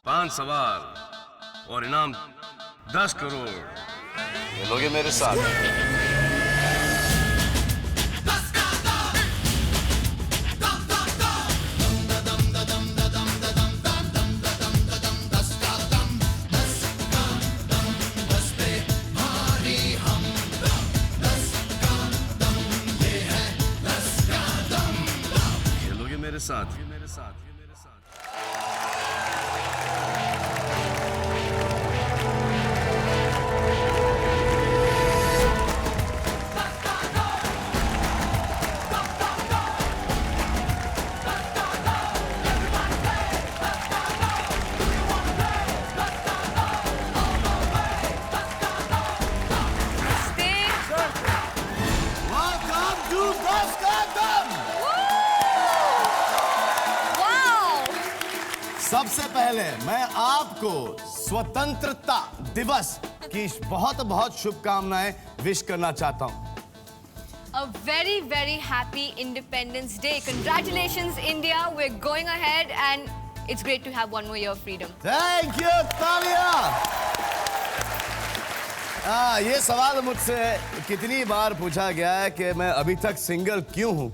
5 सवाल और इनाम 10 करोड़। ये लोगे मेरे साथ। मेरे साथ सबसे पहले मैं आपको स्वतंत्रता दिवस की बहुत बहुत शुभकामनाएं विश करना चाहता हूं। A very, very happy Independence Day. Congratulations, India. We're going ahead and it's great to have one more year of freedom. Thank you, तालियां। ये सवाल मुझसे कितनी बार पूछा गया है कि मैं अभी तक सिंगल क्यों हूं?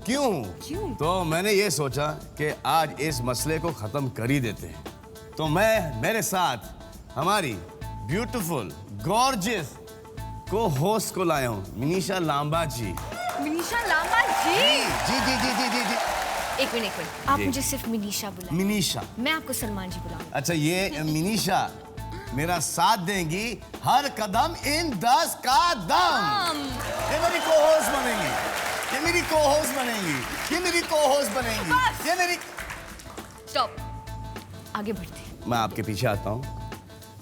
तो मैंने ये सोचा कि आज इस मसले को खत्म कर ही देते हैं। तो मैं मेरे साथ हमारी ब्यूटीफुल गॉर्जियस को होस्ट को लाया हूं, मिनीषा लांबा जी। मिनीषा लांबा जी? जी। एक मिनट आप मुझे सिर्फ मिनीषा बुलाएं। मिनीषा। मैं आपको सलमान जी बुलाऊंगा। अच्छा, ये मिनीषा मेरा साथ देंगी हर कदम इन 10 का दम। ये मेरी को-होस्ट बनेंगी, ये मेरी को-होस्ट बनेंगी, ये मेरी को-होस्ट बनेंगी, ये मेरी। स्टॉप, आगे बढ़ते हैं। मैं आपके पीछे आता हूँ।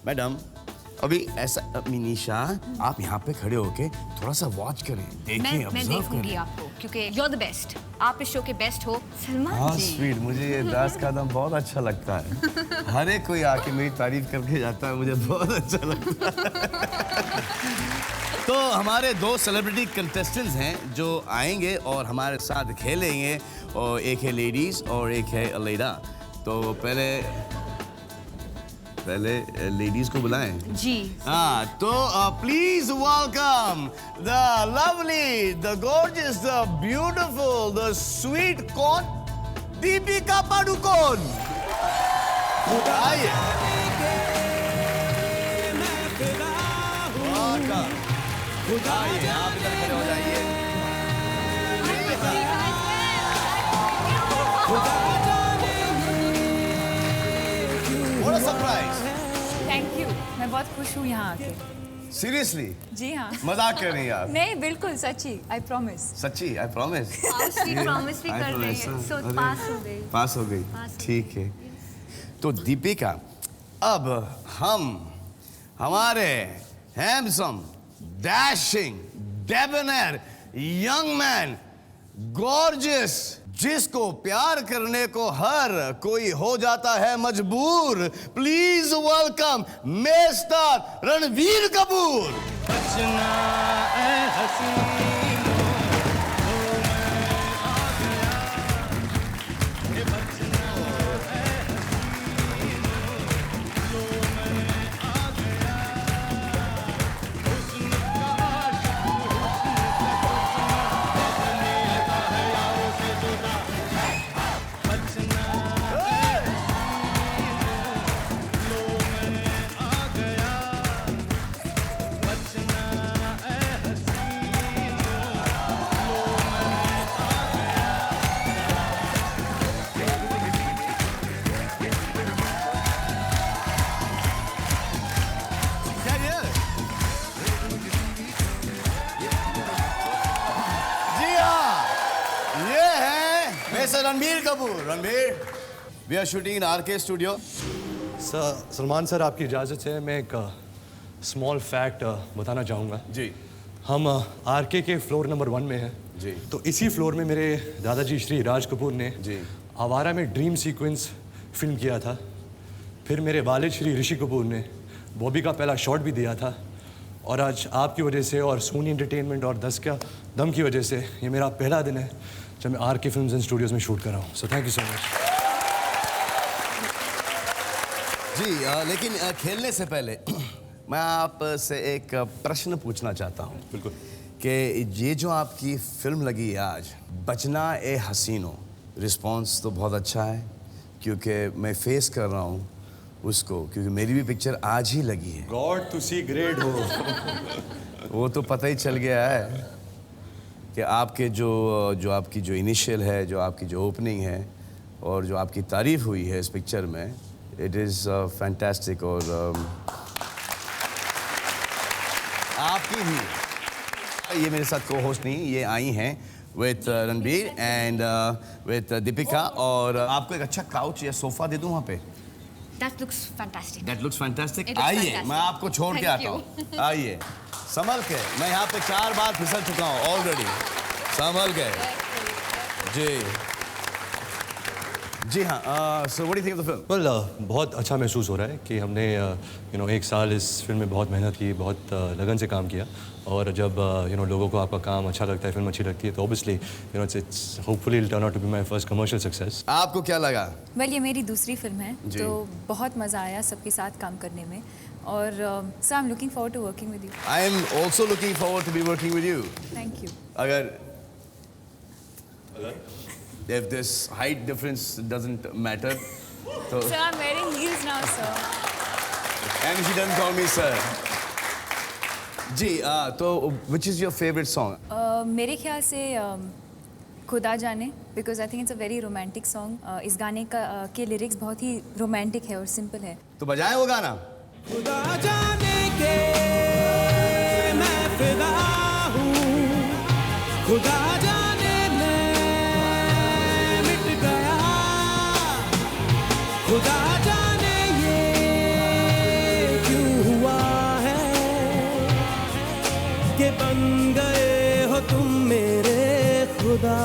मैडम, अभी ऐसा मिनीषा आप यहाँ पे खड़े होके थोड़ा सा वॉच करें, देखें, मैं देखूंगी आपको, क्योंकि यू आर द बेस्ट। आप इस शो के बेस्ट हो सलमान जी। स्वीट, मुझे ये 10 कदम बहुत अच्छा लगता है। हर एक कोई आके मेरी तारीफ करके जाता है, मुझे बहुत अच्छा लगता है। तो हमारे 2 सेलिब्रिटी कंटेस्टेंट्स हैं जो आएंगे और हमारे साथ खेलेंगे, और एक है लेडीज और एक है अलेडा। तो पहले लेडीज को बुलाएं। जी। तो please welcome the lovely, the gorgeous, the beautiful, the sweet कौन, दीपिका पादुकोण। आइए। आइए, आप इधर खड़े हो जाइए। What a surprise! Thank you, मैं बहुत खुश हूँ यहाँ आके। Seriously? जी हाँ। मजाक कर रही हैं आप? नहीं, बिल्कुल सच्ची। I promise। सच्ची? I promise? प्रॉमिस भी कर रही है। So पास हो गई। पास हो गई। ठीक है। तो दीपिका, अब हम हमारे handsome, dashing, डेबोनेर, young man, gorgeous, जिसको प्यार करने को हर कोई हो जाता है मजबूर, please welcome mister Ranveer Kapoor. Bachna Ae Haseeno, Ranbir Kapoor. Ranbir, we are shooting in RK studio. Salman sir, आपकी इजाज़त से मैं एक स्मॉल फैक्ट बताना चाहूँगा। जी। हम आरके के फ्लोर नंबर 1 में हैं। जी। तो इसी फ्लोर में मेरे दादाजी श्री राज कपूर ने जी आवारा में ड्रीम सीक्वेंस फिल्म किया था। फिर मेरे वालिद श्री ऋषि कपूर ने बॉबी का पहला शॉट भी दिया था। और आज आपकी वजह से और सोनी एंटरटेनमेंट और 10 का दम की वजह से ये मेरा पहला दिन है जब मैं आरके फिल्म्स एंड स्टूडियोज़ में शूट कर रहा हूँ। So thank you so much. जी लेकिन खेलने से पहले मैं आपसे एक प्रश्न पूछना चाहता हूँ। बिल्कुल। कि ये जो आपकी फिल्म लगी है आज, बचना ए हसीनो, रिस्पांस तो बहुत अच्छा है क्योंकि मैं फेस कर रहा हूँ उसको, क्योंकि मेरी भी पिक्चर आज ही लगी है। गॉड तुसी ग्रेट हो। वो तो पता ही चल गया है कि आपके जो आपकी जो इनिशियल है, जो आपकी जो ओपनिंग है और जो आपकी तारीफ हुई है इस पिक्चर में, इट इज़ फैंटास्टिक। और आपकी भी, ये मेरे साथ को होस्ट नहीं, ये आई हैं with Ranbir and with Deepika, और आपको एक अच्छा काउच या सोफा दे दूं वहाँ पे। That looks fantastic. That looks fantastic. It looks आइए fantastic. मैं आपको छोड़ के Thank आता हूँ। आइए संभल के, मैं यहाँ पे 4 बार फिसल चुका हूँ ऑलरेडी। संभल के जी जी हाँ। So what do you think of the film? Well बहुत अच्छा महसूस हो रहा है कि हमने 1 साल इस फिल्म में बहुत मेहनत की, बहुत लगन से काम किया, और जब लोगों को आपका काम अच्छा लगता है, फिल्म अच्छी लगती है, तो obviously it's hopefully it turn out to be my first commercial success. आपको क्या लगा? वेल ये मेरी दूसरी फिल्म है, जी। तो बहुत मज़ा आया सबके साथ काम करने में, और so I am looking forward to working with you. I am also looking forward to be working with you. Thank you. अगर if this height difference doesn't matter, so sir I am wearing heels now sir. and she doesn't call me sir. जी तो which is your favorite song? मेरे ख्याल से खुदा जाने, because I think it's a very romantic song. इस गाने का के लिरिक्स बहुत ही रोमांटिक है और सिंपल है। तो बजाएं वो गाना। खुदा जाने के मैं फिदा हूँ, खुदा जाने मैं मिट गया, खुदा जाने ये क्यों हुआ है कि बन गए हो तुम मेरे खुदा।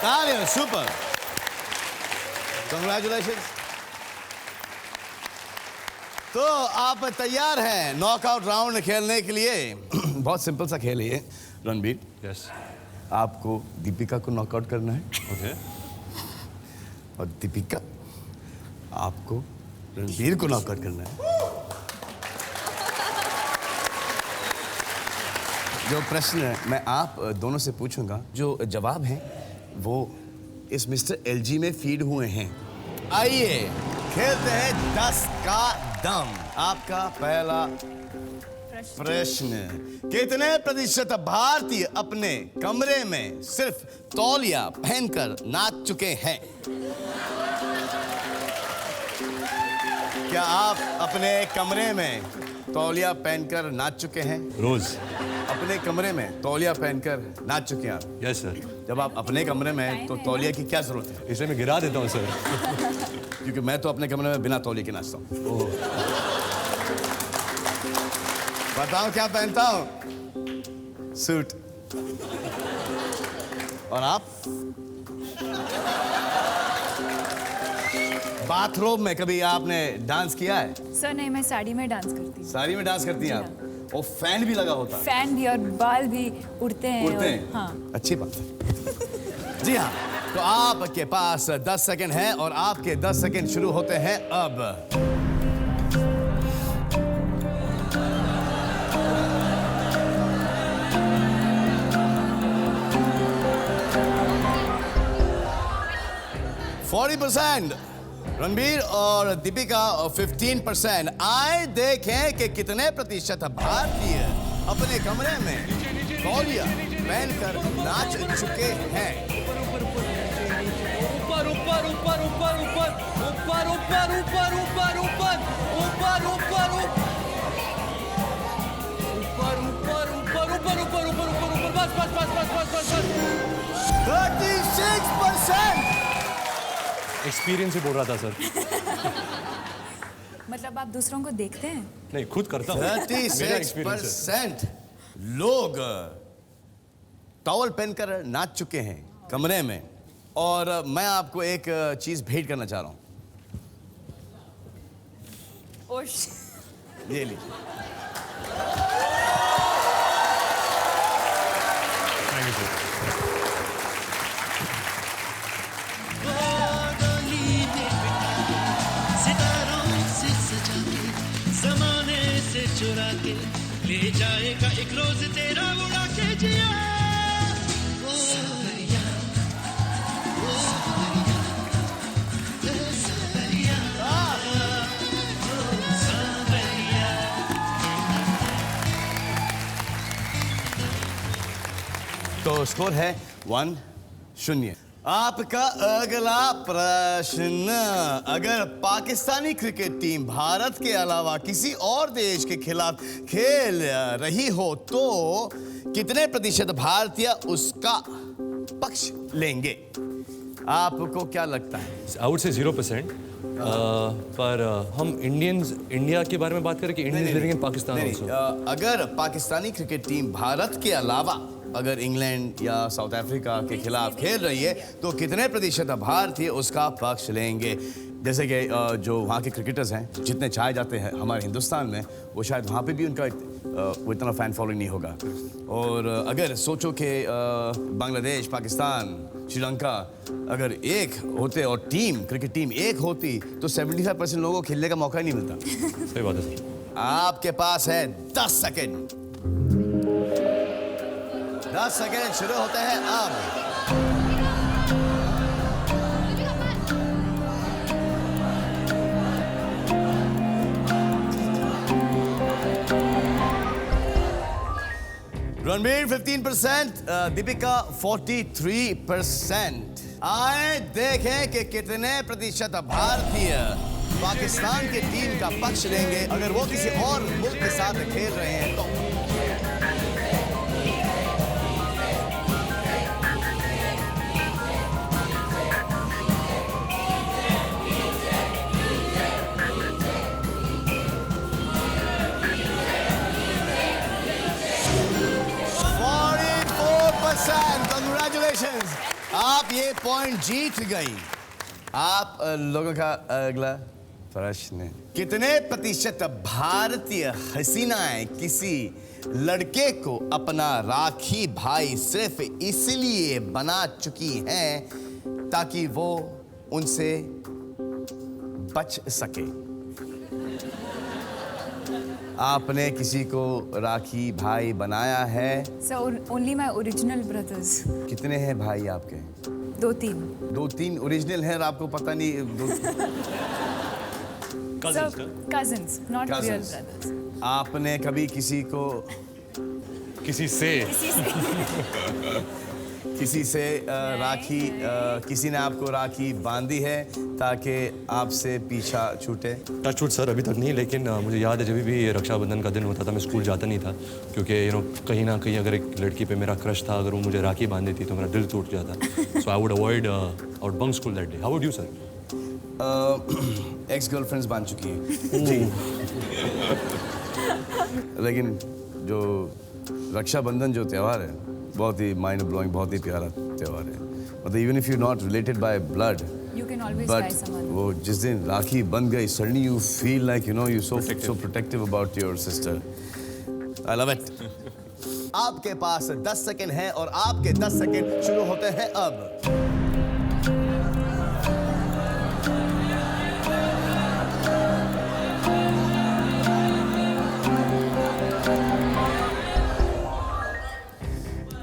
तालियां, सुपर, कंग्रेचुलेशंस। तो आप तैयार हैं नॉकआउट राउंड खेलने के लिए? बहुत सिंपल सा खेल है ये रणबीर। यस। आपको दीपिका को नॉकआउट करना है, ओके। और दीपिका आपको रणबीर को नॉकआउट करना है। जो प्रश्न मैं आप दोनों से पूछूंगा, जो जवाब हैं वो इस मिस्टर एलजी में फीड हुए हैं। आइए खेलते हैं 10 का दम। आपका पहला प्रश्न, कितने प्रतिशत भारतीय अपने कमरे में सिर्फ तौलिया पहनकर नाच चुके हैं? क्या आप अपने कमरे में तौलिया पहनकर नाच चुके हैं? रोज। अपने कमरे में तौलिया पहनकर नाच चुके हैं आप? Yes sir. जब आप अपने कमरे में हैं तो तौलिया की क्या जरूरत है? इसलिए मैं गिरा देता हूँ सर। क्योंकि मैं तो अपने कमरे में बिना तौलिए के नाचता हूँ। बताओ क्या पहनता हूँ? सूट। और आप? बाथरूम में कभी आपने डांस किया है? सर नहीं, मैं साड़ी में डांस करती हूँ। साड़ी में डांस करती हैं आप? और फैन भी लगा होता है? फैन भी और बाल भी उड़ते हैं। उड़ते हैं? हाँ। अच्छी बात है। जी हाँ, तो आपके पास 10 सेकंड है और आपके 10 सेकंड शुरू होते हैं अब। रणबीर और दीपिका 15%। आए देखें कि कितने प्रतिशत भारतीय अपने कमरे में तौलिया पहनकर नाच चुके हैं। ऊपर ऊपर ऊपर ऊपर ऊपर ऊपर ऊपर ऊपर ऊपर ऊपर ऊपर ऊपर ऊपर ऊपर ऊपर ऊपर ऊपर ऊपर ऊपर बस बस बस बस बस बस बस 36%। एक्सपीरियंस ही बोल रहा था सर। मतलब आप दूसरों को देखते हैं? नहीं, खुद करता हूँ। 36% लोग टॉवल पहनकर नाच चुके हैं कमरे में। और मैं आपको एक चीज भेंट करना चाह रहा हूं। ये लीजिए। आएगा एक रोज तेरा उड़ा के जिया ओ सवरिया ओ सवरिया ओ सवरिया ओ सवरिया। तो स्कोर है 1-0। आपका अगला प्रश्न, अगर पाकिस्तानी क्रिकेट टीम भारत के अलावा किसी और देश के खिलाफ खेल रही हो तो कितने प्रतिशत भारतीय उसका पक्ष लेंगे? आपको क्या लगता है? आई वुड से 0%, पर हम इंडिया के बारे में बात करें कि Indians living in Pakistan also? अगर पाकिस्तानी क्रिकेट टीम भारत के अलावा अगर इंग्लैंड या साउथ अफ्रीका के खिलाफ खेल रही है तो कितने प्रतिशत भारतीय उसका पक्ष लेंगे? जैसे कि जो वहाँ के क्रिकेटर्स हैं जितने चाहे जाते हैं हमारे हिंदुस्तान में, वो शायद वहाँ पे भी उनका वो इतना फ़ैन फॉलोइंग नहीं होगा। और अगर सोचो कि बांग्लादेश, पाकिस्तान, श्रीलंका अगर एक होते और क्रिकेट टीम एक होती तो 75% लोगों को खेलने का मौका ही नहीं मिलता। सही बात है सर। आपके पास है 10 सेकेंड। 10 सेकेंड शुरू होते हैं अब। रणबीर 15%, दीपिका 43%। आए देखें कि कितने प्रतिशत भारतीय पाकिस्तान की टीम का पक्ष लेंगे अगर वो किसी और मुल्क के साथ खेल रहे हैं तो। Congratulations! आप ये पॉइंट जीत गई। आप लोगों का अगला प्रश्न, कितने प्रतिशत भारतीय हसीनाएं किसी लड़के को अपना राखी भाई सिर्फ इसलिए बना चुकी हैं ताकि वो उनसे बच सके? आपने किसी को राखी भाई बनाया है? Sir only my original brothers. कितने हैं भाई आपके? 2-3। 2-3 ओरिजिनल हैं और आपको पता नहीं? Cousins, not real Cousins. Brothers. आपने कभी किसी से राखी किसी ने आपको राखी बांधी है ताकि आपसे पीछा छूटे? टचवुड सर अभी तक नहीं, लेकिन मुझे याद है जब भी रक्षाबंधन का दिन होता था मैं स्कूल जाता नहीं था, क्योंकि कहीं ना कहीं अगर एक लड़की पे मेरा क्रश था, अगर वो मुझे राखी बांध देती तो मेरा दिल टूट जाता। So I would avoid out bunk school that day. How would you sir? Ex girlfriends बांध चुकी हैं जी। लेकिन जो रक्षाबंधन जो त्यौहार है बहुत ही माइंड ब्लोइंग, बहुत ही प्यारा त्यौहार है। मतलब even if you not related by blood, You can always but buy someone. वो जिस दिन राखी बन गई, suddenly you feel like you so protective about your sister. I love it. आपके पास 10 सेकंड है और आपके 10 सेकंड शुरू होते हैं अब।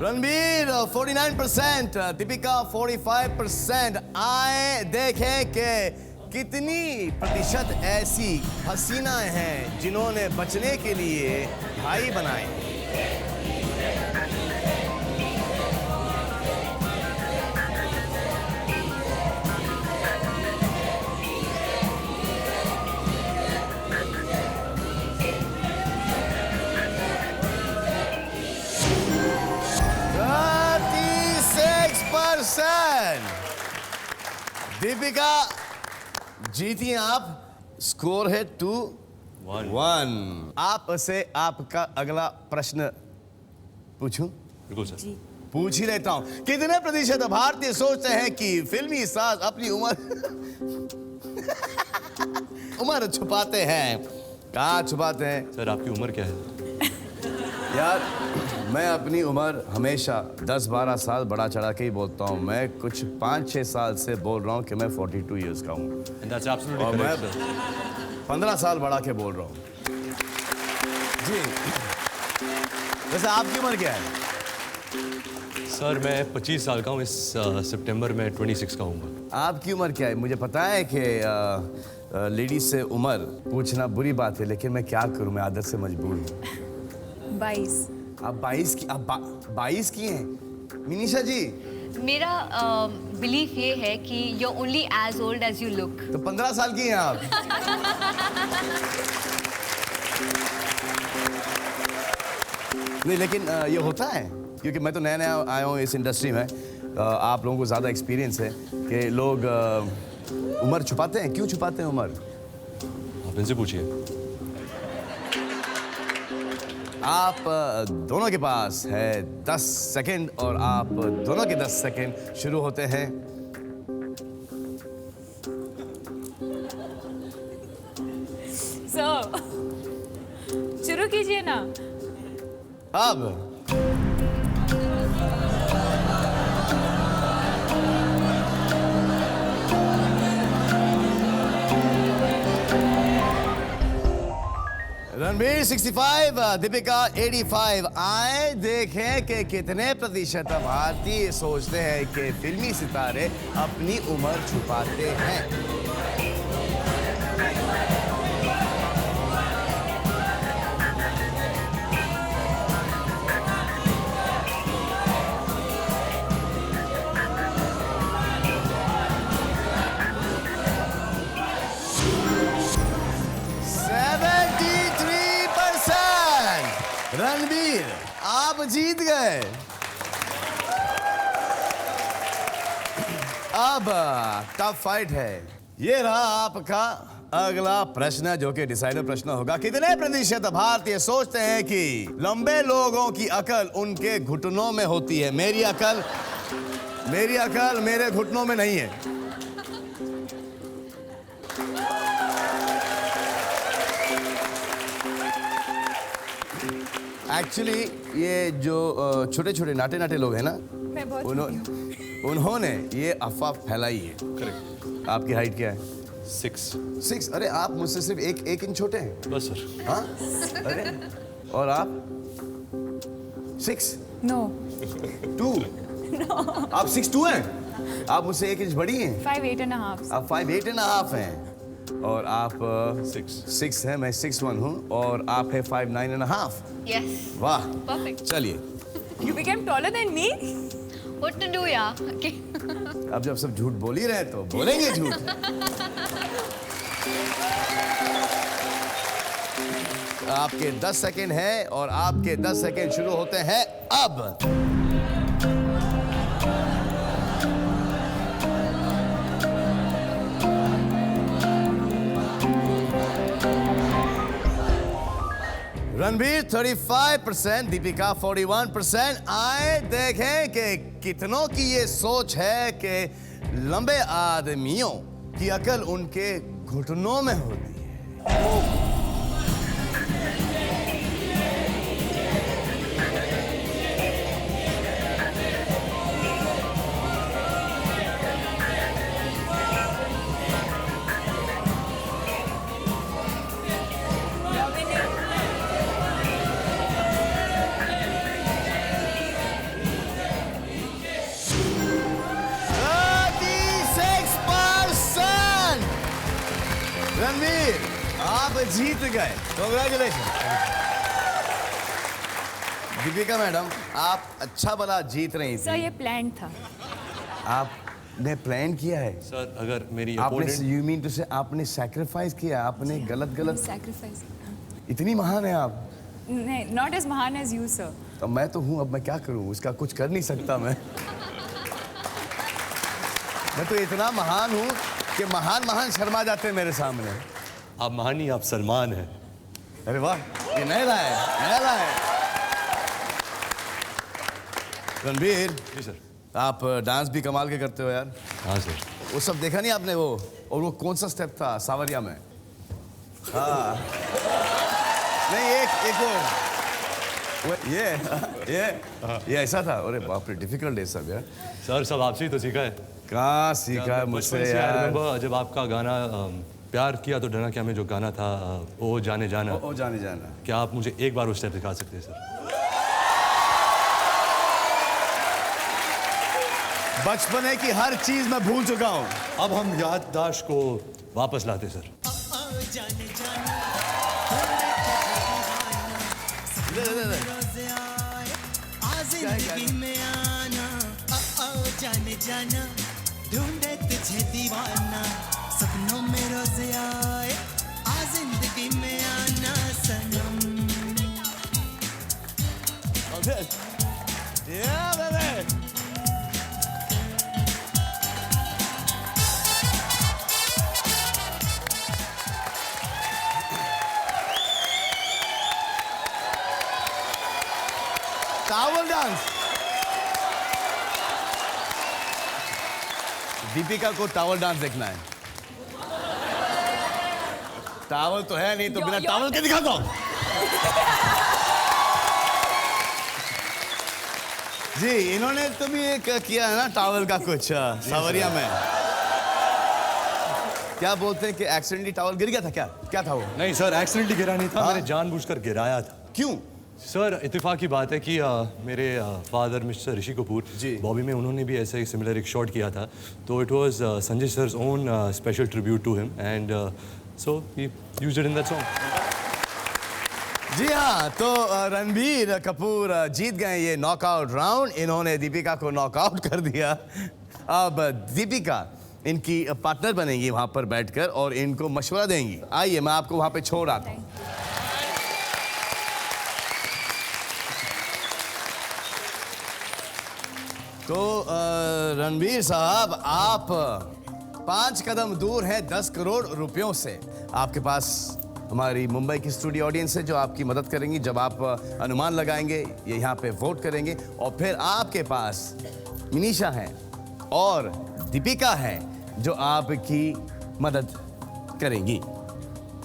रणबीर 49%, दीपिका 45%। आए देखें कि कितनी प्रतिशत ऐसी हसीनाएं हैं जिन्होंने बचने के लिए भाई बनाए। दीपिका जीती हैं आप। स्कोर है 2-1। आपसे आपका अगला प्रश्न पूछूं? बिल्कुल सर। पूछ ही लेता हूं। कितने प्रतिशत भारतीय सोचते हैं कि फिल्मी साज अपनी उम्र छुपाते हैं? कहाँ छुपाते हैं? सर आपकी उम्र क्या है? यार मैं अपनी उम्र हमेशा 10-12 साल बढ़ा चढ़ा के ही बोलता हूँ। मैं कुछ 5-6 साल से बोल रहा हूँ कि मैं 42 इयर्स का हूँ और मैं 15 साल बढ़ा के बोल रहा हूँ जी। वैसे आपकी उम्र क्या है? सर मैं 25 साल का हूँ, इस सितंबर में 26 का हूँ। आपकी उम्र क्या है? मुझे पता है कि लेडीज से उम्र पूछना बुरी बात है, लेकिन मैं क्या करूं, मैं आदत से मजबूर हूँ। 22। आप 22 की, आप 22 की हैं मिनीषा जी? मेरा बिलीफ ये है कि you are only as old as you look. तो 15 साल की हैं आप। नहीं, लेकिन ये होता है, क्योंकि मैं तो नया नया आया हूँ इस इंडस्ट्री में। आप लोगों को ज़्यादा एक्सपीरियंस है कि लोग उम्र छुपाते हैं। क्यों छुपाते हैं उम्र? आप इनसे पूछिए। आप दोनों के पास है 10 सेकंड और आप दोनों के 10 सेकंड शुरू होते हैं। सर शुरू कीजिए ना। अब रणबीर 65, दीपिका 85। आए देखें कि कितने प्रतिशत भारतीय सोचते हैं कि फिल्मी सितारे अपनी उम्र छुपाते हैं। रणबीर, आप जीत गए। अब टफ फाइट है। ये रहा आपका अगला प्रश्न, जो कि डिसाइडर प्रश्न होगा। कितने प्रतिशत भारतीय सोचते हैं कि लंबे लोगों की अकल उनके घुटनों में होती है? मेरी अकल मेरे घुटनों में नहीं है। एक्चुअली ये जो छोटे छोटे नाटे नाटे लोग हैं ना, मैं बहुत उन्होंने ये अफवाह फैलाई है। करेक्ट। आपकी हाइट क्या है? 6। अरे आप मुझसे सिर्फ एक इंच छोटे हैं। बस सर। हाँ? अरे और आप 6? नो 2? आप 6'2" हैं? आप मुझसे 1 इंच बड़ी हैं। 5'8.5". आप 5'8.5" हैं और आप 6 हैं। मैं 6'1" हूँ और आप है 5'9.5". यस, वाह, परफेक्ट। चलिए। You became taller than me? What to do यार? ओके। अब जब सब झूठ बोल ही रहे तो बोलेंगे झूठ। आपके 10 सेकंड है और आपके 10 सेकंड शुरू होते हैं अब। रणबीर 35%, दीपिका 41%। आए देखें कि कितनों की ये सोच है कि लंबे आदमियों की अकल उनके घुटनों में होती है। रणबीर, आप जीत गए। कांग्रेचुलेशन। दीपिका मैडम, आप अच्छा भला जीत रही सर थी। ये प्लान था। आपने प्लान किया है सर अगर मेरी आपने, opponent- यू मीन टू से आपने सैक्रिफाइस किया, आपने गलत Sacrifice. इतनी महान है आप। नहीं, not as महान as you, sir. अब मैं तो हूं, अब मैं क्या करूं, उसका कुछ कर नहीं सकता मैं तो इतना महान हूं कि महान शर्मा जाते हैं मेरे सामने। आप महान नहीं, आप सलमान हैं। अरे वाह, ये नया है। रणबीर जी सर। आप डांस भी कमाल के करते हो यार। हाँ सर। वो सब देखा नहीं आपने वो? और वो कौन सा स्टेप था सावरिया में? हाँ नहीं, एक वो ये ऐसा था। अरे बाप रे, डिफिकल्ट है सब यार। सर सब आपसे ही तो सीखा है। कहाँ सीखा है मुझसे बचपन से I यार? remember जब आपका गाना प्यार किया तो डरना क्या में जो गाना था, ओ जाने जाना, ओ जाने जाना। क्या आप मुझे एक बार वो स्टेप दिखा सकते हैं सर? बचपने की हर चीज मैं भूल चुका हूँ। अब हम याददाश्त को वापस लाते सर। जाने जाना रोज़े आए आ जिंदगी में आना जाने जाना ढूंढे तुझे दीवाना सपनों में रोज़े आए आ जिंदगी में आना सनम। Yeah, baby. Towel dance. Deepika को टावल डांस देखना है। टावल तो है नहीं तो बिना टावल के दिखा दो। जी इन्होंने तो भी एक किया है ना टावल का कुछ सावरिया में। क्या बोलते हैं कि एक्सीडेंटली टावल गिर गया था क्या? क्या था वो? नहीं सर, एक्सीडेंटली गिरा नहीं था, मैंने जानबूझकर गिराया था। क्यों? सर इत्तेफाक की बात है कि मेरे फादर मिस्टर ऋषि कपूर जी। बॉबी में उन्होंने भी ऐसे सिमिलर एक शॉट किया था, तो it was Sanjay sir's own special tribute to him and so he used it in that song. जी हाँ, तो रणबीर कपूर जीत गए ये नॉकआउट राउंड। इन्होंने दीपिका को नॉकआउट कर दिया। अब दीपिका इनकी पार्टनर बनेंगी वहां पर बैठकर और इनको मशवरा देंगी। आइए मैं आपको वहां पे छोड़ आता हूं। तो रणबीर साहब, आप 5 कदम दूर हैं 10 करोड़ रुपयों से। आपके पास हमारी मुंबई की स्टूडियो ऑडियंस है जो आपकी मदद करेंगी जब आप अनुमान लगाएंगे, ये यहाँ पे वोट करेंगे। और फिर आपके पास मिनीशा है और दीपिका है जो आपकी मदद करेंगी।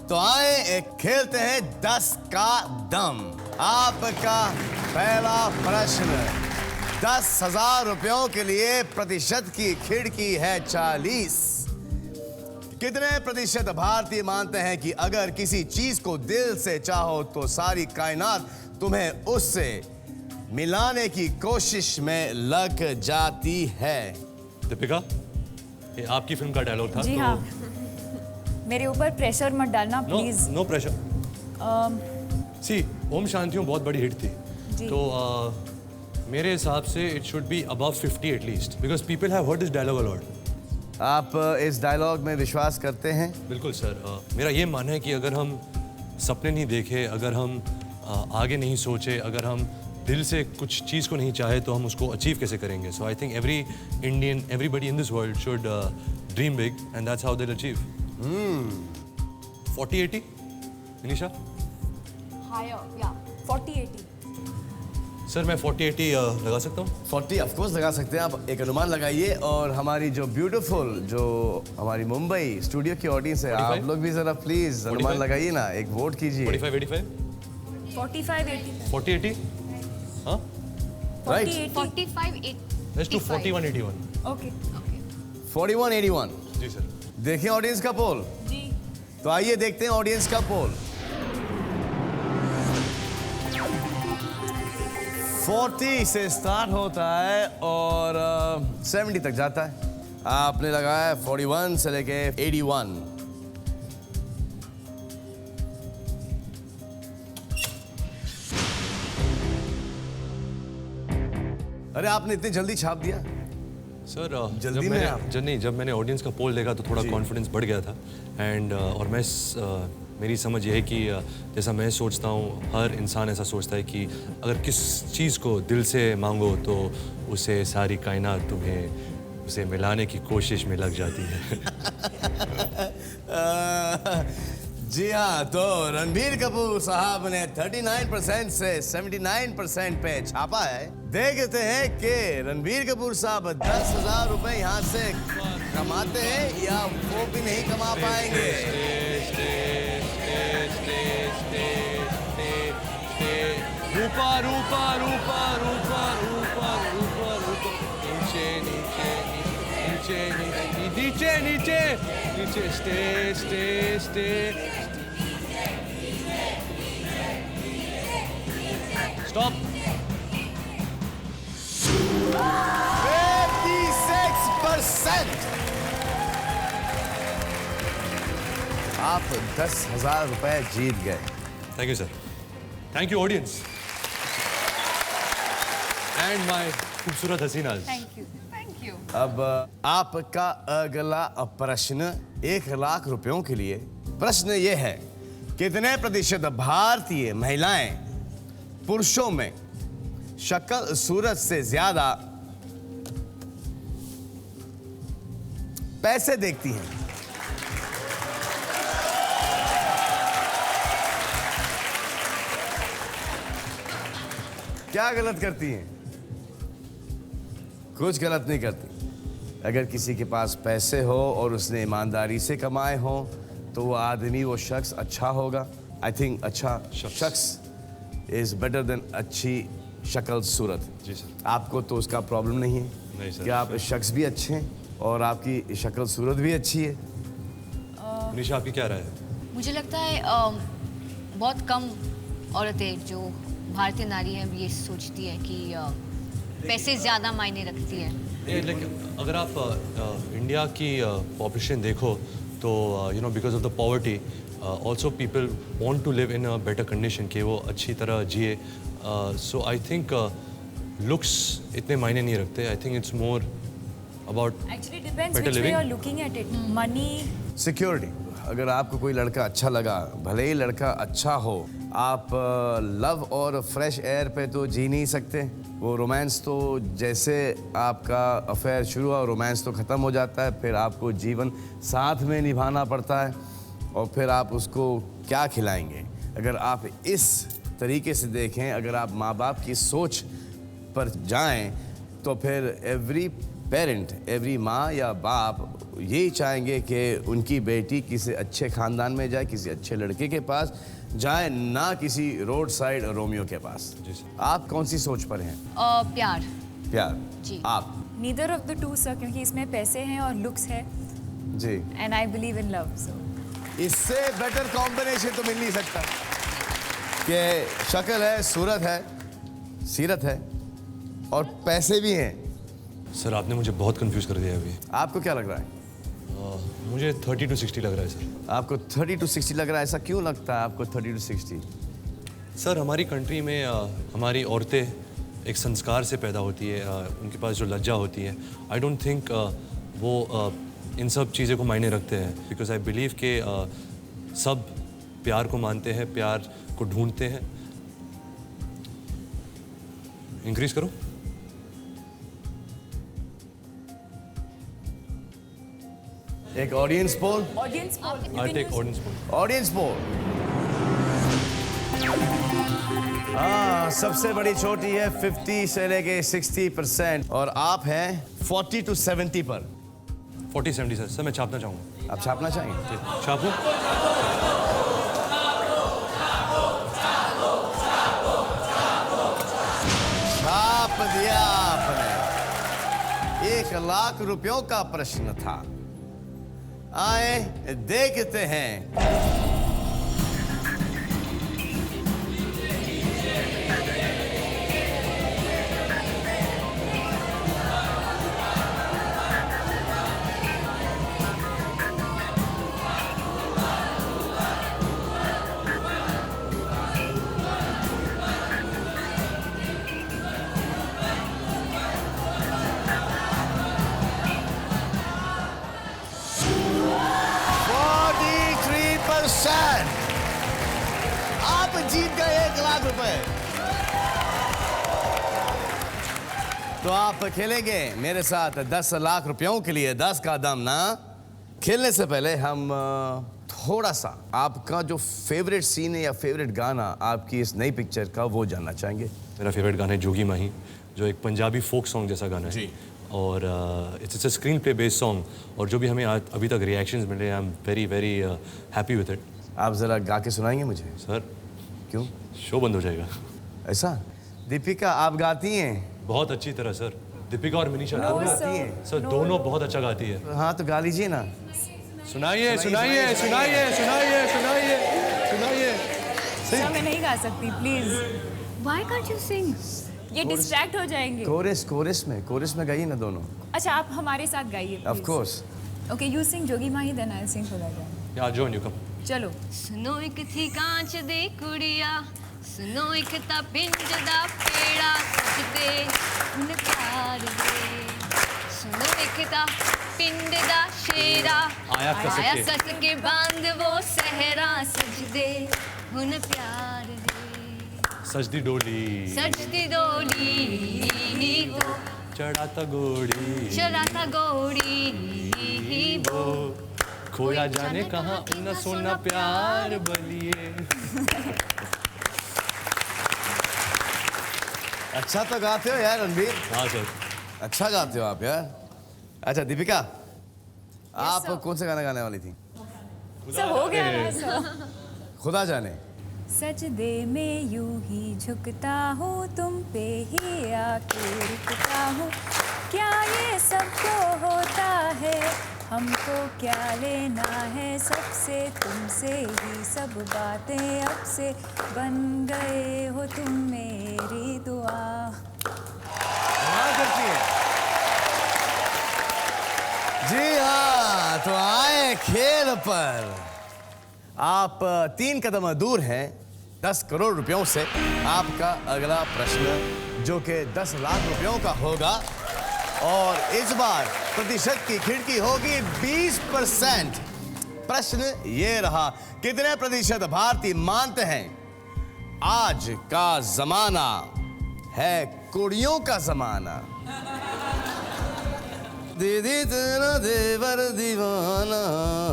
तो आए खेलते हैं 10 का दम। आपका पहला प्रश्न 10,000 रुपयों के लिए प्रतिशत की खिड़की है 40। कितने प्रतिशत भारतीय मानते हैं कि अगर किसी चीज को दिल से चाहो तो सारी कायनात तुम्हें उससे मिलाने की कोशिश में लग जाती है? दीपिका, ये आपकी फिल्म का डायलॉग था। जी तो हाँ, मेरे ऊपर प्रेशर मत डालना please. No pressure. See Om Shanti Om बहुत बड़ी हिट थी, जी। तो मेरे हिसाब से it should be above 50 at least, because people have heard this dialogue a lot. आप इस डायलॉग में विश्वास करते हैं? बिल्कुल सर, मेरा ये मानना है कि अगर हम सपने नहीं देखे, अगर हम आगे नहीं सोचे, अगर हम दिल से कुछ चीज़ को नहीं चाहे तो हम उसको अचीव कैसे करेंगे? So I think every Indian, everybody in this world should dream big and that's how they will achieve. 40-80 Nisha? Higher, yeah. 40-80। सर मैं 40-80 लगा सकता हूँ। 40 ऑफ कोर्स लगा सकते हैं आप। एक अनुमान लगाइए और हमारी जो ब्यूटीफुल जो हमारी मुंबई स्टूडियो की ऑडियंस है, 45? आप लोग भी जरा प्लीज अनुमान 45? लगाइए ना, एक वोट कीजिए। 45-85? 45-80। 40-80? हाँ? राइट। 45, 8. Let's do 41-81। ओके। 41-81। जी सर। देखिए ऑडियंस का पोल। जी। तो आइए देखते हैं ऑडियंस का पोल। 40 से स्टार्ट होता है और 70 तक जाता है। आपने लगाया 41 से लेके 81। अरे आपने इतनी जल्दी छाप दिया? सर जल्दी में आप? जब मैंने ऑडियंस का पोल देखा तो थोड़ा कॉन्फिडेंस बढ़ गया था एंड और मेरी समझ ये है कि जैसा मैं सोचता हूँ हर इंसान ऐसा सोचता है कि अगर किस चीज़ को दिल से मांगो तो उसे सारी कायनात तुम्हें उसे मिलाने की कोशिश में लग जाती है। जी हाँ, तो रणबीर कपूर साहब ने 39% से 79% पे छापा है। देखते हैं कि रणबीर कपूर साहब 10,000 रुपए यहाँ से कमाते हैं या वो भी नहीं कमा पाएंगे। ऊपर ऊपर ऊपर ऊपर ऊपर ऊपर ऊपर नीचे नीचे नीचे नीचे नीचे नीचे नीचे स्टे स्टे स्टे स्टॉप। 57 आप 10,000 रुपए जीत गए। Thank you sir. Thank you audience and my खूबसूरत हसीनाज। Thank you. Thank you. अब आपका अगला प्रश्न 1 लाख रुपयों के लिए। प्रश्न ये है, कितने प्रतिशत भारतीय महिलाएं पुरुषों में शक्ल सूरत से ज्यादा पैसे देखती हैं? क्या गलत करती हैं? कुछ गलत नहीं करती। अगर किसी के पास पैसे हो और उसने ईमानदारी से कमाए हो तो वो आदमी, वो शख्स अच्छा होगा। आई थिंक अच्छा शख्स इज बेटर देन अच्छी शक्ल सूरत। जी सर। आपको तो उसका प्रॉब्लम नहीं है? नहीं सर। कि आप शख्स भी अच्छे हैं और आपकी शक्ल सूरत भी अच्छी है। निशा आपकी क्या राय है? मुझे लगता है बहुत कम औरतें जो भारतीय नारी हैं ये सोचती है कि पैसे ज़्यादा मायने रखती है। लेकिन अगर आप इंडिया की पॉपुलेशन देखो तो you know because of the poverty also people want to live in a better condition कि वो अच्छी तरह जिए। सो आई थिंक लुक्स इतने मायने नहीं रखते। I think it's more about Actually depends Better which way living? you're looking at it. Money. Security. अगर आपको कोई लड़का अच्छा लगा, भले ही लड़का अच्छा हो, आप लव और फ्रेश एयर पे तो जी नहीं सकते। वो रोमांस तो जैसे आपका अफेयर शुरू हुआ, रोमांस तो ख़त्म हो जाता है। फिर आपको जीवन साथ में निभाना पड़ता है और फिर आप उसको क्या खिलाएंगे? अगर आप इस तरीके से देखें, अगर आप माँ बाप की सोच पर जाएं तो फिर एवरी पेरेंट, एवरी माँ या बाप यही चाहेंगे कि उनकी बेटी किसी अच्छे ख़ानदान में जाए, किसी अच्छे लड़के के पास जाए, ना किसी रोड साइड रोमियो के पास। जी सर। आप कौन सी सोच पर हैं? प्यार। प्यार। जी। आप? Neither of the two, sir, क्योंकि इसमें पैसे हैं और लुक्स है जी। and I believe in love. So इससे बेटर कॉम्बिनेशन तो मिल नहीं सकता कि शक्ल है, सूरत है, सीरत है और पैसे भी हैं। सर आपने मुझे बहुत कंफ्यूज कर दिया अभी। आपको क्या लग रहा है? मुझे 30 to 60 लग रहा है सर। आपको 30 to 60 लग रहा है? ऐसा क्यों लगता है आपको 30 to 60? सर हमारी कंट्री में हमारी औरतें एक संस्कार से पैदा होती है, उनके पास जो लज्जा होती है। आई डोंट थिंक वो इन सब चीज़ों को मायने रखते हैं। बिकॉज आई बिलीव कि सब प्यार को मानते हैं, प्यार को ढूंढते हैं। इंक्रीज करो। एक audience poll. audience poll. You I can take use- audience poll. Audience poll. हाँ, सबसे बड़ी चोटी है 50 से लेके 60% और आप हैं 40 to 70 पर। 40-70 सर मैं छापना चाहूँगा। आप छापना चाहेंगे? छापूं? छाप दिया आपने। 1 लाख रुपयों का प्रश्न था। आए देखते हैं आप जीत गए 1 लाख रुपए। तो आप खेलेंगे मेरे साथ 10 लाख रुपयों के लिए 10 का दम ना। खेलने से पहले हम थोड़ा सा आपका जो फेवरेट सीन है या फेवरेट गाना आपकी इस नई पिक्चर का वो जानना चाहेंगे। मेरा फेवरेट गाना है जोगी माही, जो एक पंजाबी फोक सॉन्ग जैसा गाना है। जी। और it's a screen play based song और जो भी हमें अभी तक रिएक्शंस मिले, I am very very happy with it. आप जरा गा के सुनाएंगे मुझे? सर क्यों? शो बंद हो जाएगा। ऐसा? दीपिका आप गाती हैं? बहुत अच्छी तरह सर। दीपिका और मनीषा No, दोनों sir. Sir No. दोनों बहुत अच्छा गाती है। हाँ तो गा लीजिए ना। सुनाइए सुनाइए सुनाइए सुनाइए सुनाइए सुनाइए। सर मैं नहीं गा सकती please. Why can't you sing? ये डिस्ट्रैक्ट हो जाएंगे। कोरस में गाइए ना दोनों। अच्छा आप हमारे साथ गाइए। Of course. Okay you sing Jogi Mahi then I sing Khuda Jaane. Yeah, I'll join you. Come. चलो सुनो एक थी कांच दे कुड़िया सुनो एक ता पिंज दा पेड़ा सजदे हुन प्यार दे सुनो एक ता पिंड दा शेरा आया कसके। सस के बांध वो सहरा सजदे हुन प्यार दे सजदी डोली सजदी डोली वो चढ़ाता घोड़ी चराता गोड़ी वो खोया जाने कहाँ न सोना प्यार बलिए। अच्छा तो गाते हो यार रणबीर, हाँ सर। अच्छा गाते हो आप यार। अच्छा दीपिका, आप sir. कौन सा गाना गाने वाली थी? सब हो गया ना सब। खुदा जाने। सजदे में यूं ही झुकता हूँ तुम पे ही आके रुकता हूँ क्या ये सबको होता है हमको क्या लेना है सबसे तुमसे ही सब बातें अब से बन गए हो तुम मेरी दुआ। कमाल करती है। जी हाँ, तो आए खेल पर। आप 3 कदम दूर हैं 10 करोड़ रुपयों से। आपका अगला प्रश्न जो कि 10 लाख रुपयों का होगा और इस बार प्रतिशत की खिड़की होगी 20%। प्रश्न ये रहा, कितने प्रतिशत भारतीय मानते हैं आज का जमाना है कुड़ियों का जमाना? दीदी तेरा देवर दीवाना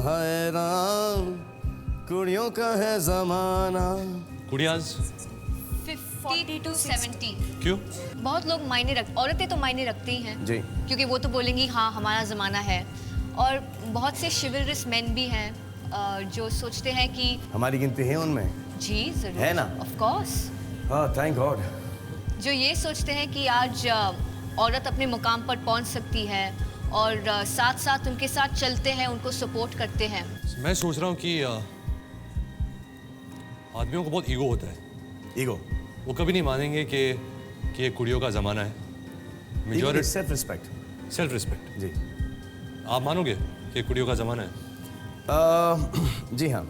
हैरान कुड़ियों का है जमाना। कुड़ियाज 50 to 70। क्यों? बहुत लोग मायने औरतें तो मायने रखती ही हैं जी। क्योंकि वो तो बोलेंगी हाँ हमारा ज़माना है। और बहुत से शिवलरस मैन भी हैं जो सोचते हैं कि हमारी गिनती है उनमें? जी जरूर है ना? Of course. हाँ, थैंक गॉड। जो ये सोचते हैं कि आज औरत अपने मुकाम पर पहुंच सकती है और साथ साथ उनके साथ चलते हैं, उनको सपोर्ट करते हैं। मैं सोच रहा हूँ कि आदमियों को बहुत ईगो होता है। ईगो, वो कभी नहीं मानेंगे कि ये कुड़ियों का ज़माना है। Majority self respect. Self respect. जी। आप मानोगे कि कुड़ियों का ज़माना है? जी हाँ,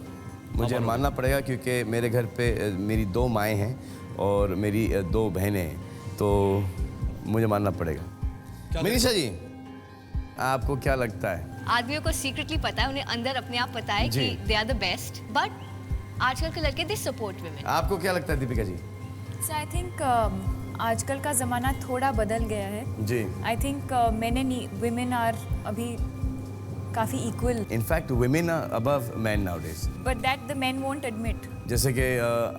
मुझे मानना पड़ेगा क्योंकि मेरे घर पे मेरी 2 माएँ हैं और मेरी 2 बहनें हैं, तो मुझे मानना पड़ेगा। मनीषा जी, आपको क्या लगता है? आदमियों को सीक्रेटली पता है, उन्हें अंदर अपने आप पता है जी। कि they are the best, but आजकल के लड़के दे सपोर्ट वुमेन। आपको क्या लगता है Deepika ji? So I think आजकल का ज़माना थोड़ा बदल गया है। जी। I think men and women are अभी काफ़ी इक्वल, in fact women are above man nowadays. But that the man won't admit. जैसे कि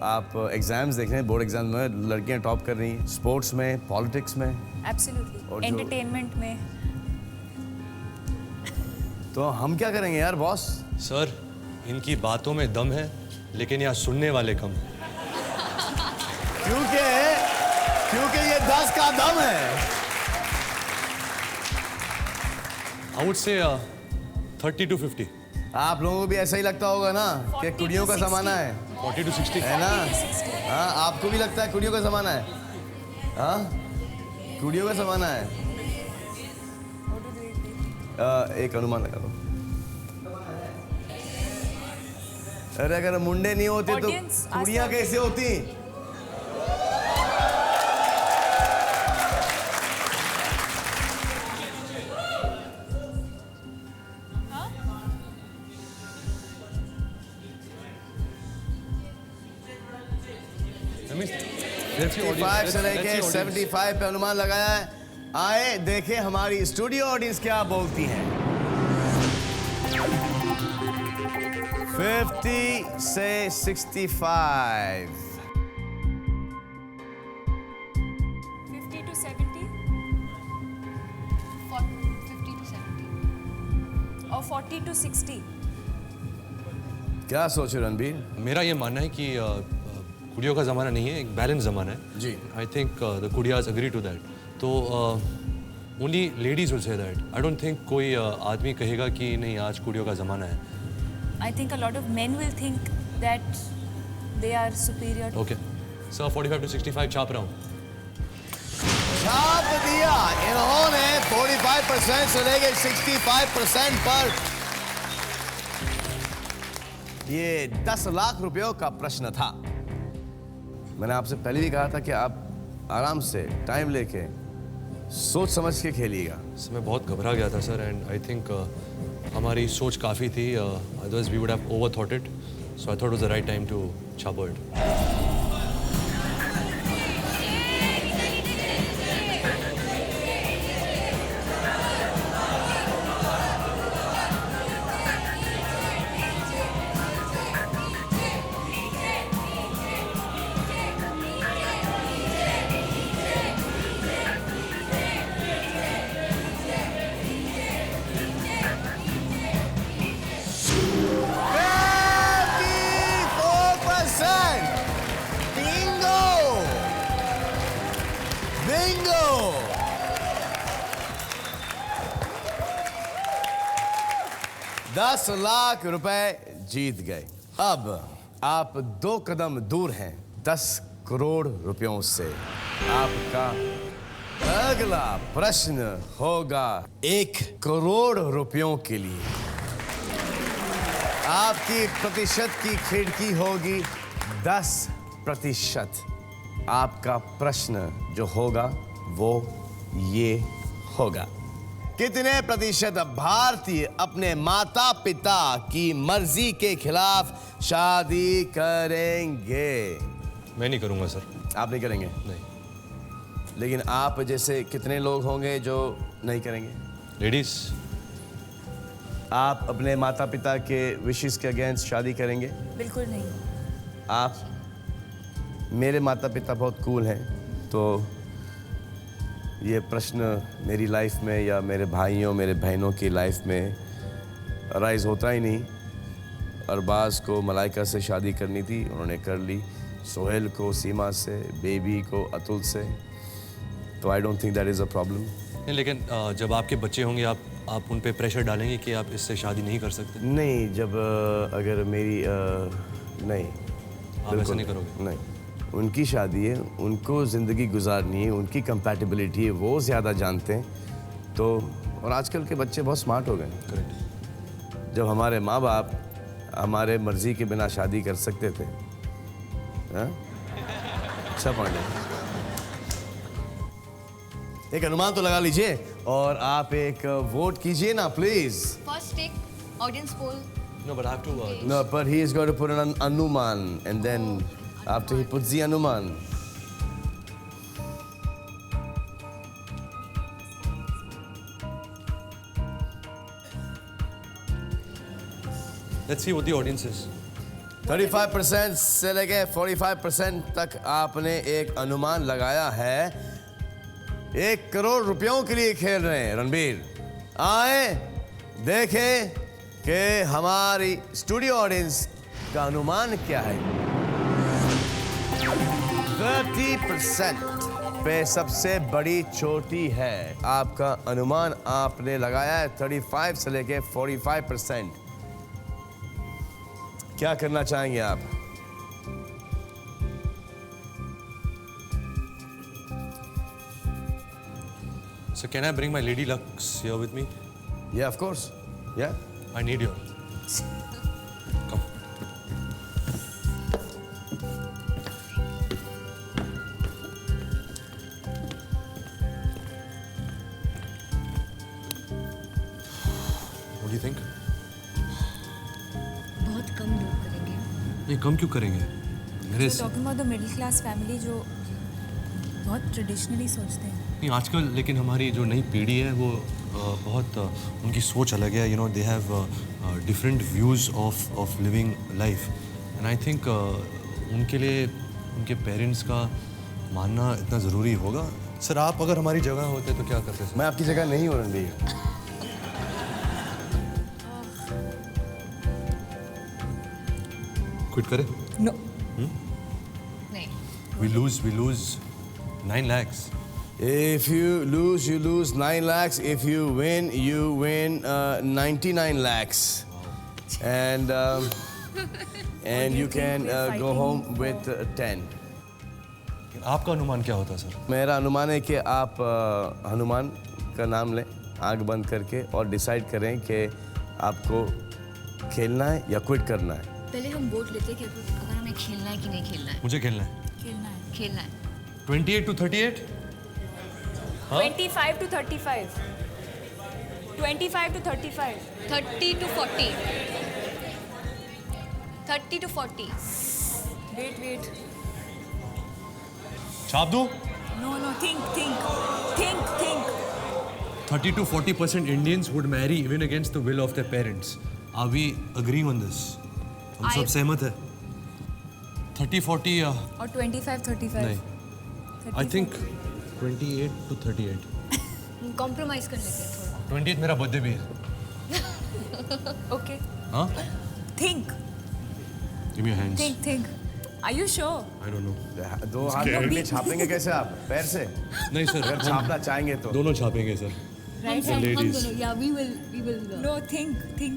आप एग्जाम्स देख रहे हैं, बोर्ड एग्जाम में लड़कियां टॉप कर रही हैं, स्पोर्ट्स में, पॉलिटिक्स में। और एब्सोल्युटली, जो- एंटरटेनमेंट में। तो हम क्या करेंगे यार बॉस? सर, इनकी बातों में दम है लेकिन यहाँ सुनने वाले कम हैं। क्योंकि ये 10 का दम है। I would say 30 to 50। आप लोगों को भी ऐसा ही लगता होगा ना कि 40 कुड़ियों to का 60। जमाना है, 40 to 60। है ना? हाँ, आपको भी लगता है कुड़ियों का जमाना है? हाँ, कुड़ियों का जमाना है। एक अनुमान लगा दो। अरे अगर मुंडे नहीं होते तो Audience, कुड़ियां आस्था- कैसे होती? Let's see 55 audience. से Let's लेके see audience. 75 पे अनुमान लगाया है। आए देखें हमारी स्टूडियो ऑडियंस क्या बोलती है। 50 से 65। 50 to 70 50 to 70। और 40 to 60। क्या सोच रहे हो रणबीर? मेरा ये मानना है कि कुड़ियों का ज़माना नहीं है, एक बैलेंस ज़माना है। जी। आई थिंक द कुड़ियाज अग्री टू दैट। तो only ladies will say that. I don't think कोई आदमी कहेगा कि नहीं आज कुड़ियों का ज़माना है। I think a lot of men will think that they are superior. Okay sir, 45 to 65 छाप रहा हूँ। छाप दिया इन्होंने 45% से लेके 65% पर। ये 10 लाख रुपयों का प्रश्न था। मैंने आपसे पहले भी कहा था कि आप आराम से टाइम लेके सोच समझ के खेलिएगा। सर मैं बहुत घबरा गया था सर, एंड आई थिंक हमारी सोच काफ़ी थी, otherwise we would have over thought it, so I thought was the right time to छापो इट। बिंगो! 10 लाख रुपए जीत गए। अब आप 2 कदम दूर हैं 10 करोड़ रुपयों से। आपका अगला प्रश्न होगा 1 करोड़ रुपयों के लिए। आपकी प्रतिशत की खिड़की होगी 10%। आपका प्रश्न जो होगा वो ये होगा, कितने प्रतिशत भारतीय अपने माता पिता की मर्जी के खिलाफ शादी करेंगे? मैं नहीं करूँगा सर। आप नहीं करेंगे? नहीं। लेकिन आप जैसे कितने लोग होंगे जो नहीं करेंगे? लेडीज। आप अपने माता पिता के विशेस के अगेंस्ट शादी करेंगे? बिल्कुल नहीं। आप? मेरे माता पिता बहुत कूल हैं, तो ये प्रश्न मेरी लाइफ में या मेरे भाइयों मेरे बहनों की लाइफ में अराइज होता ही नहीं। अरबाज को मलाइका से शादी करनी थी, उन्होंने कर ली। सोहेल को सीमा से, बेबी को अतुल से। तो आई don't think that is a problem. नहीं, लेकिन जब आपके बच्चे होंगे आप उन पे प्रेशर डालेंगे कि आप इससे शादी नहीं कर सकते? नहीं, जब अगर मेरी नहीं, आप ऐसा नहीं करोगे? नहीं, उनकी शादी है, उनको ज़िंदगी गुजारनी है, उनकी कंपैटिबिलिटी है, वो ज़्यादा जानते हैं। तो और आजकल के बच्चे बहुत स्मार्ट हो गए। करेक्ट। जब हमारे माँ बाप हमारे मर्जी के बिना शादी कर सकते थे, हाँ? अच्छा पॉइंट है। एक अनुमान तो लगा लीजिए और आप एक वोट कीजिए ना please. First take audience poll. No, but I have to. No, but he is going to put an anuman, and then after he puts the anuman. Let's see what the audience is. 35% से लेके 45% तक आपने एक अनुमान लगाया है। 1 करोड़ रुपयों के लिए खेल रहे हैं रणबीर। आए देखें कि हमारी स्टूडियो ऑडियंस का अनुमान क्या है। 30% पे सबसे बड़ी चोटी है। आपका अनुमान आपने लगाया है 35 से लेके 45%। क्या करना चाहेंगे आप? So can I bring my lady lucks here with me? Yeah, of course. Yeah. I need your. Come. What do you think? बहुत कम लोग करेंगे। नहीं, कम क्यों करेंगे? मेरे talking about the middle class family जो बहुत ट्रेडिशनली सोचते हैं। नहीं, आजकल लेकिन हमारी जो नई पीढ़ी है वो बहुत उनकी सोच अलग है। You know, they have different views of living life, and I think उनके लिए उनके पेरेंट्स का मानना इतना ज़रूरी होगा। सर, आप अगर हमारी जगह होते तो क्या करते सर? मैं आपकी जगह नहीं हूँ रणबीर। क्विट करें? नो। नहीं। We lose 9 lakhs. If you lose, you lose 9 lakhs. If you win, you win 99 lakhs. And you can go home with 10. आपका अनुमान क्या होता सर? मेरा अनुमान है कि आप हनुमान का नाम लें, आंख बंद करके, और डिसाइड करें कि आपको खेलना है या क्विट करना है। पहले हम वोट लेते हैं कि अगर हमें खेलना है कि नहीं खेलना है। मुझे खेलना है। खेलना है। खेलना है 28 to 38? हाँ? 25 to 35. 25 to 35. 30 to 40. 30 to 40. Wait. छाप दो? No, think. 30 to 40% Indians would marry even against the will of their parents. Are we agreeing on this? हम सब सहमत है? 30-40 और 25-35. नहीं. I think 28 to 38. कॉम्प्रोमाइज कर लेते हैं थोड़ा। 28 मेरा बर्थडे भी है. Okay. हाँ? Think. Give me your hands. Think. Are you sure? I don't know. दो हाथ में छापेंगे कैसे आप? पैर से? नहीं सर. अगर छापना चाहेंगे तो दोनों छापेंगे sir. Right The hand. ladies. we will No, think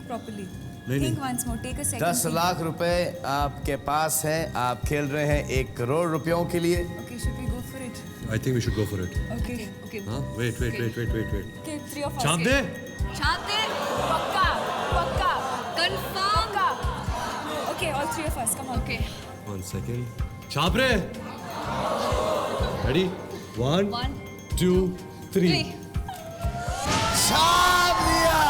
properly. नहीं. Think once more. Take a second. 10 lakh रुपए आपके पास है, आप खेल रहे हैं 1 करोड़ रुपयों के लिए। Okay, should we go for it? I think we should go for it. Okay. हाँ? Wait. Okay, 3 of us. छाप दे? चाहते पक्का. Confirm. Okay, all 3 of us. Come on. Okay 1 second. छाप रहे? Ready? 1, 2, 3. छाप दिया।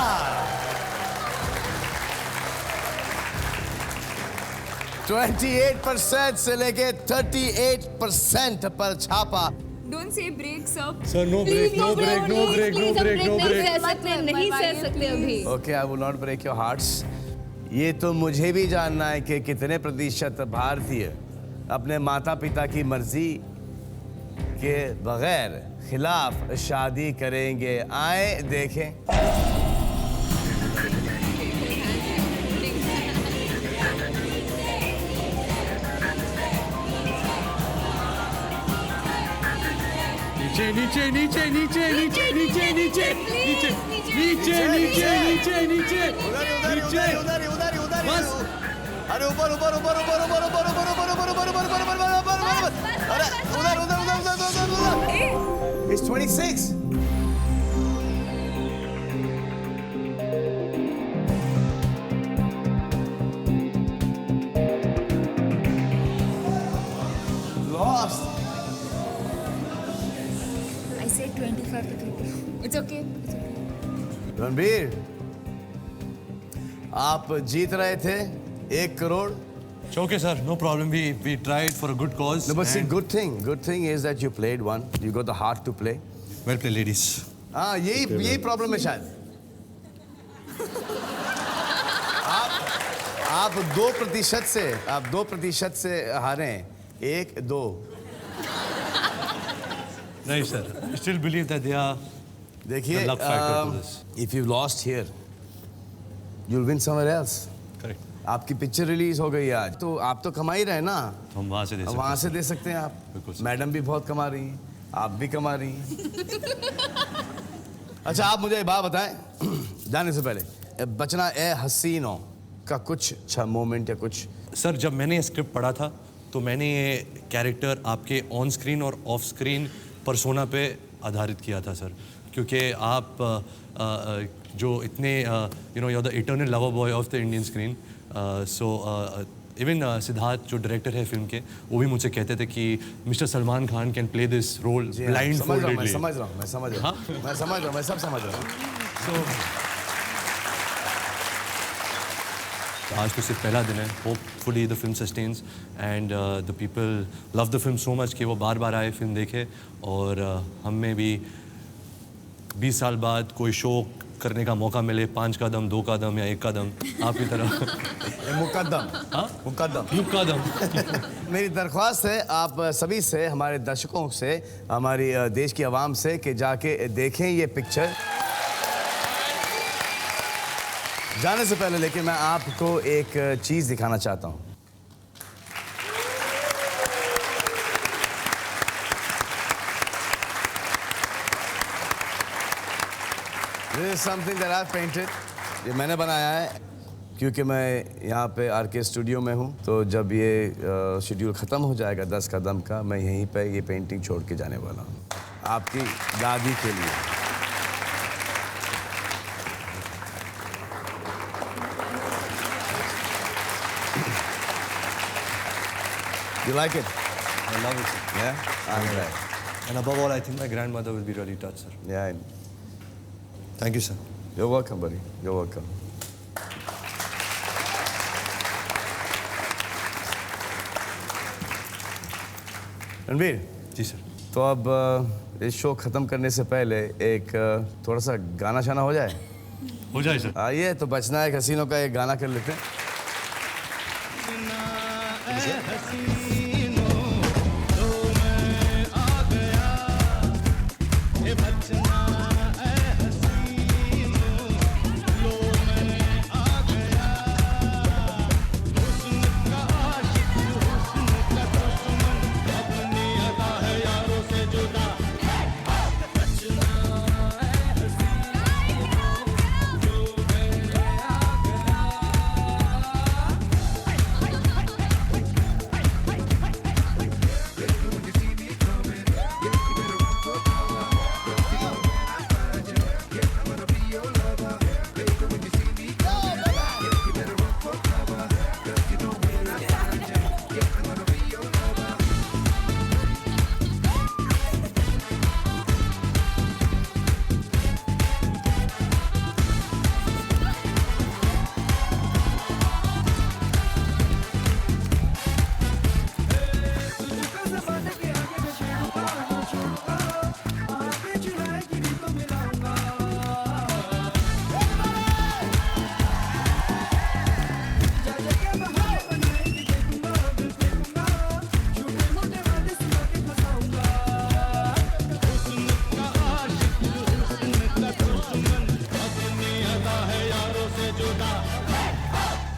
28% से लेके 38% पर छापा। Don't say break, sir. Sir, no break. नहीं सह सकते अभी। Okay, I will not break your hearts. ये तो मुझे भी जानना है कि कितने प्रतिशत भारतीय अपने माता पिता की मर्जी के बगैर खिलाफ शादी करेंगे। आए देखें। बस। अरे ऊपर अरे उधर It's 26. Lost. I said 25 to 30. It's okay. Ranbir, आप जीत रहे थे 1 crore. It's okay, sir. No problem. We tried for a good cause. No, but see, and- good thing is that you played one. You got the heart to play. Well played, ladies. हाँ, यही problem है शायद। आप 2% से हारे हैं। 1, 2। नहीं, sir. I still believe that they are देखिए, the luck factor to this. if you lost here, you'll win somewhere else. Correct. आपकी पिक्चर रिलीज हो गई आज, तो आप तो कमा ही रहे ना। हम वहाँ से दे सकते वहाँ हैं। से दे सकते हैं आप। बिल्कुल सर। मैडम भी बहुत कमा रही हैं, आप भी कमा रही हैं। अच्छा, आप मुझे एक बात बताएं जाने से पहले, बचना ए हसीनों का कुछ अच्छा मोमेंट या कुछ। सर, जब मैंने ये स्क्रिप्ट पढ़ा था तो मैंने ये कैरेक्टर आपके ऑन स्क्रीन और ऑफ स्क्रीन पर्सोना पे आधारित किया था सर, क्योंकि आप जो इतने you know, you are the eternal lover boy of the Indian screen. So even Siddharth जो डायरेक्टर है फिल्म के, वो भी मुझसे कहते थे कि mister Salman Khan can play this role blindfoldedly. मैं समझ रहा हूँ, मैं सब समझ रहा हूँ। आज तो सिर्फ पहला दिन है। Hopefully the film sustains and the people love the film so much कि वो बार बार आए फिल्म देखे, और हमें भी 20 साल बाद कोई शो करने का मौका मिले, 5 कदम, 2 कदम या 1 कदम आपकी तरह। मुकदम। मेरी दरख्वास्त है आप सभी से, हमारे दर्शकों से, हमारी देश की आवाम से, कि जाके देखें ये पिक्चर। जाने से पहले लेकिन मैं आपको एक चीज़ दिखाना चाहता हूँ। This is something that I've painted. ये मैंने बनाया है क्योंकि मैं यहाँ पे आरके स्टूडियो में हूँ, तो जब ये शेड्यूल ख़त्म हो जाएगा 10 कदम का, मैं यहीं पे ये पेंटिंग छोड़ के जाने वाला हूँ आपकी दादी के लिए। You like it? I love it, sir. Yeah? I'm glad. And above all, I think my grandmother will be really touched, sir. Yeah. Thank you, sir. You're welcome, buddy. You're welcome. Ranveer ji sir. तो अब इस show खत्म करने से पहले एक थोड़ा सा गाना शाना हो जाए. हो जाए सर. आइए तो बचना है हसीनों का एक गाना कर लेते हैं.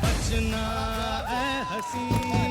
बचना ए हसीन